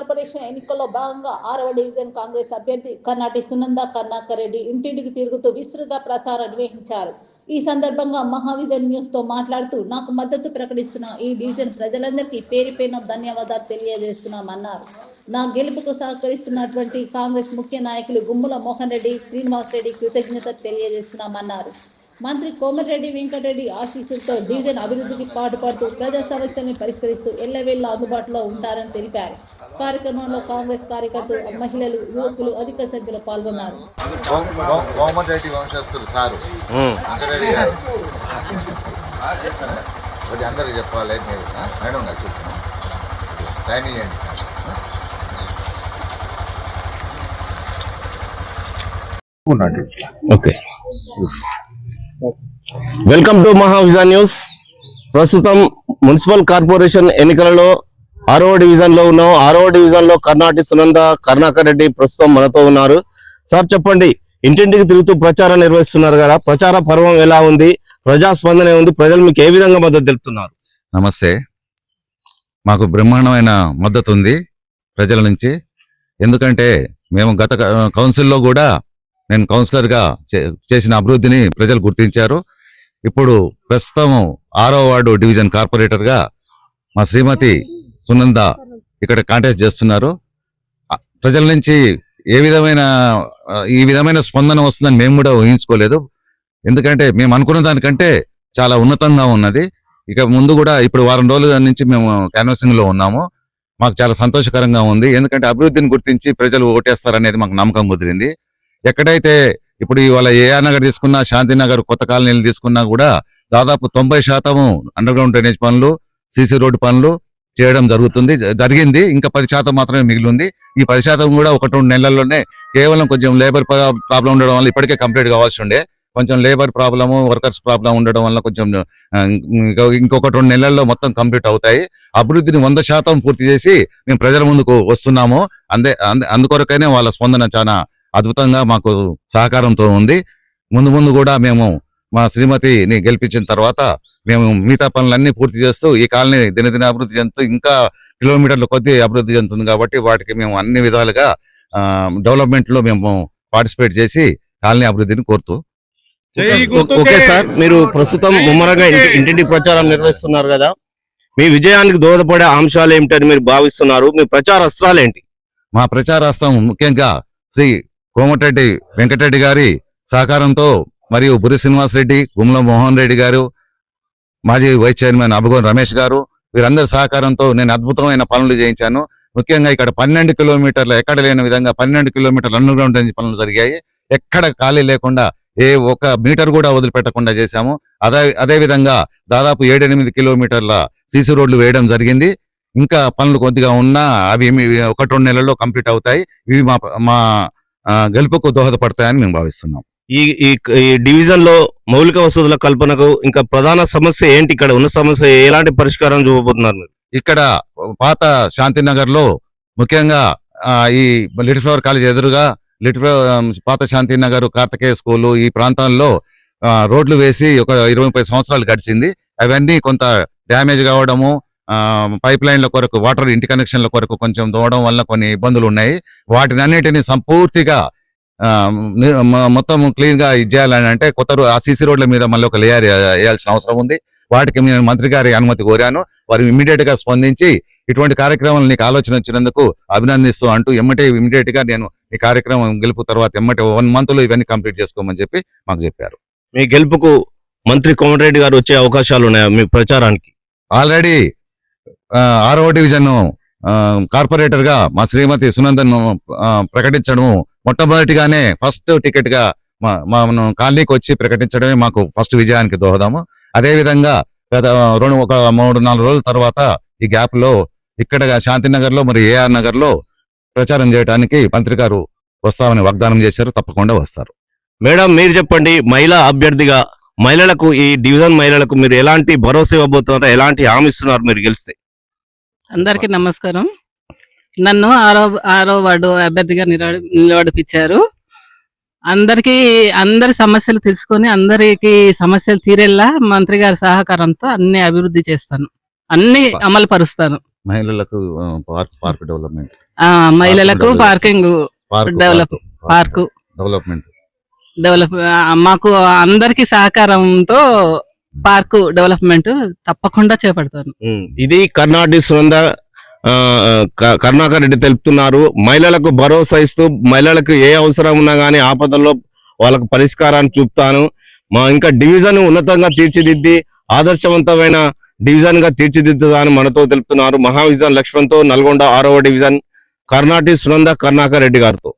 Corporation ఎన్నికల్లో భాగంగా 6వ డివిజన్ కాంగ్రెస్ అభ్యర్థి కర్నాటి సునంద కర్ణాకర్ రెడ్డి ఇంటింటికి తిరుగుతూ విస్తృత ప్రచారం నిర్వహించారు. ఈ సందర్భంగా మహావిజన్ న్యూస్ తో మాట్లాడుతూ నాకు మద్దతు ప్రకటిస్తున్న ఈ డివిజన్ ప్రజలందరికీ పేరుపేరున ధన్యవాదాలు తెలియజేస్తున్నామన్నారు. నా గెలుపుకు సహకరిస్తున్నటువంటి కాంగ్రెస్ ముఖ్య నాయకులు గుమ్మల మోహన్ రెడ్డి, శ్రీనివాస్ రెడ్డి కృతజ్ఞత తెలియజేస్తున్నామన్నారు. మంత్రి కోమటిరెడ్డి వెంకటరెడ్డి ఆశీస్సులతో డివిజన్ అభివృద్ధికి పాటుపడుతూ ప్రజా సమస్యలను పరిష్కరిస్తూ ఎల్లవేళ అందుబాటులో ఉంటారని తెలిపారు. కార్యక్రమంలో కాంగ్రెస్ కార్యకర్తలు, మహిళలు, యువకులు అధిక సంఖ్యలో పాల్గొన్నారు. కోమటిరెడ్డి వంశస్థులు సారు అందరికి చెప్పాలి మేడం గారు చెప్తున్నా టైమింగ్ ఏంటి. Okay, welcome to Mahavision news. ప్రస్తుతం మున్సిపల్ కార్పొరేషన్ ఎన్నికలలో 6వ డివిజన్ లో ఉన్నాం. 6వ డివిజన్ లో కర్ణాటి సునంద కర్ణాకర్ రెడ్డి ప్రస్తుతం మనతో ఉన్నారు. సార్ చెప్పండి, ఇంటింటికి తిరుగుతూ ప్రచారం నిర్వహిస్తున్నారు కదా, ప్రచార పర్వం ఎలా ఉంది, ప్రజాస్పందన ఉంది, ప్రజలు మీకు ఏ విధంగా మద్దతు తెలుపుతున్నారు? నమస్తే, మాకు బ్రహ్మాండమైన మద్దతు ఉంది ప్రజల నుంచి. ఎందుకంటే మేము గత కౌన్సిల్లో కూడా నేను కౌన్సిలర్గా చేసిన అభివృద్ధిని ప్రజలు గుర్తించారు. ఇప్పుడు ప్రస్తుతం 6వ వార్డు డివిజన్ కార్పొరేటర్గా మా శ్రీమతి సునంద ఇక్కడ కాంటాక్ట్ చేస్తున్నారు. ప్రజల నుంచి ఈ విధమైన స్పందన వస్తుందని మేము కూడా ఊహించుకోలేదు. ఎందుకంటే మేము అనుకున్న దానికంటే చాలా ఉన్నతంగా ఉన్నది. ఇక ముందు కూడా ఇప్పుడు వారం రోజుల నుంచి మేము క్యాన్వాసింగ్ లో ఉన్నాము. మాకు చాలా సంతోషకరంగా ఉంది. ఎందుకంటే అభివృద్ధిని గుర్తించి ప్రజలు ఓటేస్తారనేది మాకు నమ్మకం కుదిరింది. ఎక్కడైతే ఇప్పుడు ఇవాళ ఏఆర్ నగర్ తీసుకున్నా, శాంతినగర్, కొత్త కాలనీలు తీసుకున్నా కూడా దాదాపు 90% అండర్ గ్రౌండ్ డ్రైనేజ్ పనులు, సీసీ రోడ్డు పనులు చేయడం జరిగింది. ఇంకా 10% మాత్రమే మిగిలి ఉంది. ఈ 10% కూడా 1-2 నెలల్లోనే కేవలం కొంచెం లేబర్ ప్రాబ్లం ఉండడం వల్ల ఇప్పటికే కంప్లీట్ కావాల్సి ఉండే, కొంచెం లేబర్ ప్రాబ్లము, వర్కర్స్ ప్రాబ్లం ఉండడం వల్ల కొంచెం ఇంకొక 2 నెలల్లో మొత్తం కంప్లీట్ అవుతాయి. అభివృద్ధిని 100% పూర్తి చేసి మేము ప్రజల ముందుకు వస్తున్నాము. అందుకొరకైనా వాళ్ళ స్పందన చాలా అద్భుతంగా మాకు సహకారంతో ఉంది. ముందు కూడా మేము మా శ్రీమతిని గెలిపించిన తర్వాత మేము మిగతా పనులన్నీ పూర్తి చేస్తూ ఈ కాలనీ దినదిన అభివృద్ధి చెందుతూ ఇంకా కిలోమీటర్ల కొద్దీ అభివృద్ధి చెందుతుంది. కాబట్టి వాటికి మేము అన్ని విధాలుగా డెవలప్మెంట్ లో మేము పార్టిసిపేట్ చేసి కాలనీ అభివృద్ధిని కోరుతూ. ఓకే సార్, మీరు ప్రస్తుతం ముమ్మరంగా ఇంటింటి ప్రచారం నిర్వహిస్తున్నారు కదా, మీ విజయానికి దోహదపడే అంశాలు ఏమిటని మీరు భావిస్తున్నారు? మీ ప్రచార అస్త్రాలు ఏంటి? మా ప్రచార అస్త్రం ముఖ్యంగా శ్రీ కోమటిరెడ్డి వెంకటరెడ్డి గారి సహకారంతో మరియు బుర్రి శ్రీనివాస్ రెడ్డి, గుమ్మల మోహన్ రెడ్డి గారు, మాజీ వైస్ చైర్మన్ అబగోన్ రమేష్ గారు, వీరందరి సహకారంతో నేను అద్భుతమైన పనులు చేయించాను. ముఖ్యంగా ఇక్కడ 12 కిలోమీటర్ల ఎక్కడ లేని విధంగా 12 కిలోమీటర్ల అండర్ గ్రౌండ్ డ్రైనేజ్ పనులు జరిగాయి. ఎక్కడ ఖాళీ లేకుండా ఏ ఒక్క మీటర్ కూడా వదిలిపెట్టకుండా చేశాము. అదే విధంగా దాదాపు 7-8 కిలోమీటర్ల సీసీ రోడ్లు వేయడం జరిగింది. ఇంకా పనులు కొద్దిగా ఉన్నా అవి 1-2 నెలల్లో కంప్లీట్ అవుతాయి. ఇవి మా గెలుపుకు దోహదపడతాయని మేము భావిస్తున్నాం. ఈ డివిజన్ లో మౌలిక వసతుల కల్పనకు ఇంకా ప్రధాన సమస్య ఏంటి? ఇక్కడ ఉన్న సమస్య ఎలాంటి పరిష్కారం చూపబోతున్నారు? ఇక్కడ పాత శాంతినగర్ లో ముఖ్యంగా ఈ లిటిల్ ఫ్లవర్ కాలేజ్ ఎదురుగా పాత శాంతినగర్, కార్తికేయ స్కూలు, ఈ ప్రాంతాల్లో రోడ్లు వేసి ఒక 20-30 సంవత్సరాలు గడిచింది. అవన్నీ కొంత డ్యామేజ్ కావడము, పైప్ లైన్ల కొరకు, వాటర్ ఇంటి కనెక్షన్ల కొరకు కొంచెం దోవడం వల్ల కొన్ని ఇబ్బందులు ఉన్నాయి. వాటిని అన్నిటిని సంపూర్తిగా మొత్తం క్లీన్ గా ఇచ్చేయాలని అంటే కొత్త ఆ సీసీ రోడ్ల మీద మళ్ళీ ఒక లేయర్ వేయాల్సిన అవసరం ఉంది. వాటికి నేను మంత్రి గారి అనుమతి కోరాను. వారు ఇమ్మీడియట్ గా స్పందించి ఇటువంటి కార్యక్రమాలు నీకు ఆలోచన వచ్చినందుకు అభినందిస్తూ అంటూ ఇమ్మీడియట్ గా నేను ఈ కార్యక్రమం గెలుపు తర్వాత 1 month లో ఇవన్నీ కంప్లీట్ చేసుకోమని చెప్పి మాకు చెప్పారు. మీ గెలుపుకు మంత్రి కోమటిరెడ్డి గారు వచ్చే అవకాశాలు ఉన్నాయా మీ ప్రచారానికి? ఆల్రెడీ 6వ డివిజన్ కార్పొరేటర్ గా మా శ్రీమతి సునందను ప్రకటించడము మొట్టమొదటిగానే ఫస్ట్ టికెట్ గా మనం కాలనీకి వచ్చి ప్రకటించడమే మాకు ఫస్ట్ విజయానికి దోహదము. అదే విధంగా గత 3-4 రోజుల తర్వాత ఈ గ్యాప్ లో ఇక్కడ శాంతినగర్ లో మరి ఏఆర్ నగర్ లో ప్రచారం చేయడానికి మంత్రి గారు వస్తామని వాగ్దానం చేశారు. తప్పకుండా వస్తారు. మేడం, మీరు చెప్పండి, మహిళా అభ్యర్థిగా మహిళలకు, ఈ డివిజన్ మహిళలకు మీరు ఎలాంటి భరోసా ఇవ్వబోతున్నారు, ఎలాంటి హామీ ఇస్తున్నారు మీరు గెలిస్తే? అందరికీ నమస్కారం. నన్ను 6వ వార్డు అభ్యర్థిగా నిలబడిపించారు. అందరి సమస్యలు తెలుసుకొని అందరికి సమస్యలు తీరేలా మంత్రి గారి సహకారంతో అన్ని అభివృద్ధి చేస్తాను, అన్ని అమలు పరుస్తాను. మహిళలకు పార్క్ డెవలప్మెంట్ మహిళలకు పార్కింగ్ పార్కు డెవలప్ మాకు అందరికి సహకారంతో పార్కు డెవలప్మెంట్ తప్పకుండా చేపడతాను. ఇది కర్ణాటి సునంద కరుణాకర్ రెడ్డి తెలుపుతున్నారు. మహిళలకు భరోసా ఇస్తూ మహిళలకు ఏ అవసరం ఉన్నా గానీ ఆపదల్లో వాళ్ళకు పరిష్కారాన్ని చూపుతాను. ఇంకా డివిజన్ ఉన్నతంగా తీర్చిదిద్ది ఆదర్శవంతమైన డివిజన్ గా తీర్చిదిద్దుతాను మనతో తెలుపుతున్నారు. మహావిజన్ లక్ష్మణ్తో నల్గొండ 6వ డివిజన్ కర్ణాటి సునంద కరుణాకర్ రెడ్డి గారితో.